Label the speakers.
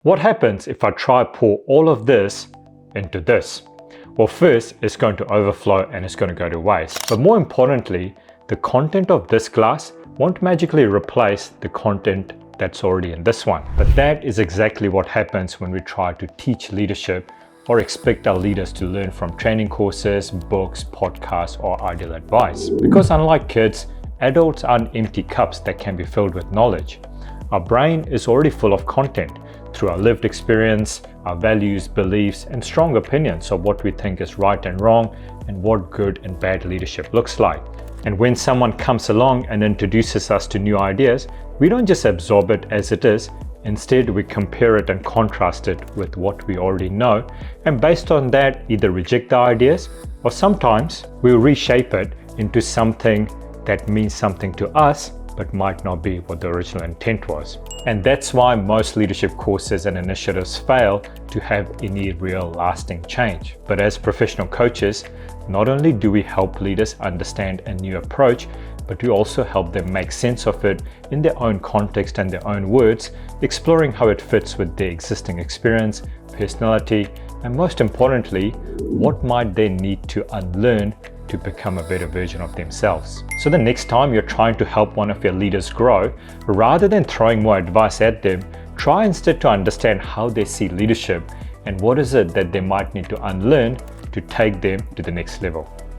Speaker 1: What happens if I try pour all of this into this? Well, first, it's going to overflow and it's going to go to waste. But more importantly, the content of this glass won't magically replace the content that's already in this one. But that is exactly what happens when we try to teach leadership or expect our leaders to learn from training courses, books, podcasts, or ideal advice. Because unlike kids, adults aren't empty cups that can be filled with knowledge. Our brain is already full of content through our lived experience, our values, beliefs, and strong opinions of what we think is right and wrong and what good and bad leadership looks like. And when someone comes along and introduces us to new ideas, we don't just absorb it as it is. Instead, we compare it and contrast it with what we already know, and based on that, either reject the ideas or sometimes we'll reshape it into something that means something to us but might not be what the original intent was. And that's why most leadership courses and initiatives fail to have any real lasting change. But as professional coaches, not only do we help leaders understand a new approach, but we also help them make sense of it in their own context and their own words, exploring how it fits with their existing experience, personality, and most importantly, what might they need to unlearn to become a better version of themselves. So the next time you're trying to help one of your leaders grow, rather than throwing more advice at them, try instead to understand how they see leadership and what is it that they might need to unlearn to take them to the next level.